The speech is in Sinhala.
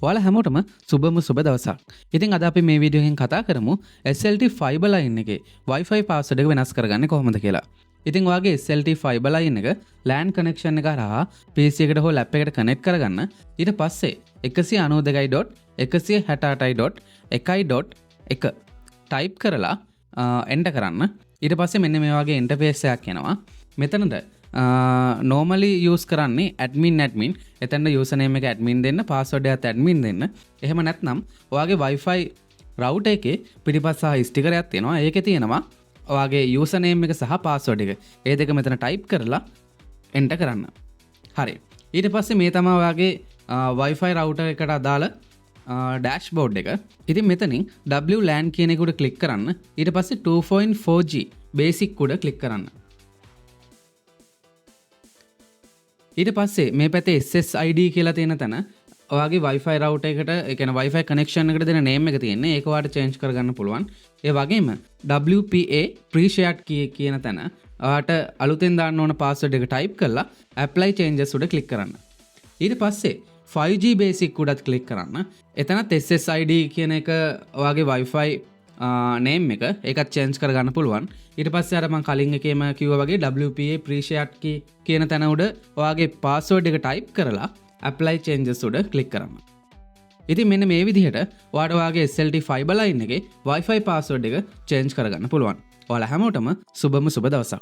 ඔයාලා හැමෝටම සුබ දවසක්. ඉතින් අද අපි මේ වීඩියෝ එකෙන් කතා කරමු SLT fiber line එකේ Wi-Fi password එක වෙනස් කරගන්නේ කොහොමද කියලා. ඉතින් ඔයාගේ SLT fiber line එක LAN connection එක හරහා PC එකට හෝ lap එකට connect කරගන්න. ඊට පස්සේ 192.168.1.1 type කරලා enter කරන්න. ඊට පස්සේ මෙන්න මේ වගේ interface එකක් එනවා. මෙතනද normally use කරන්නේ admin එතන username එක admin දෙන්න password එකත් admin දෙන්න. එහෙම නැත්නම් ඔයාගේ Wi-Fi router එකේ පිටිපස්ස සහ sticker එකක් තියෙනවා. ඒකේ තියෙනවා ඔයාගේ username එක සහ password එක. ඒ දෙක මෙතන type කරලා enter කරන්න. හරි. ඊට පස්සේ මේ තමයි ඔයාගේ Wi-Fi router එකට අදාළ dashboard එක. ඉතින් මෙතනින් WLAN කියන එක උඩ click කරන්න. ඊට පස්සේ 2.4G basic උඩ click කරන්න. ඊට පස්සේ මේ පැත්තේ SSID කියලා තියෙන තැන ඔයාගේ Wi-Fi router එකට ඒ කියන්නේ Wi-Fi connection එකට දෙන name එක තියෙන්නේ. ඒක ඔයාලට change කරගන්න පුළුවන්. ඒ වගේම WPA pre-shared key කියන තැන ඔයාලට අලුතෙන් දාන්න ඕන password එක type කරලා apply changes උඩ click කරන්න. ඊට පස්සේ 5G basic උඩත් click කරන්න. එතනත් SSID කියන එක ඔයාගේ Wi-Fi name එක ඒකත් change කරගන්න පුළුවන්. ඊට පස්සේ අර මම කලින් එකේම කිව්වා වගේ WPA pre-shared key කියන තැන උඩ ඔයාගේ password එක type කරලා apply changes උඩ click කරන්න. ඉතින් මෙන්න මේ විදිහට ඔයාට ඔයාගේ SLT fiber line එකේ Wi-Fi password එක change කරගන්න පුළුවන්. ඔයාලා හැමෝටම සුබ දවසක්.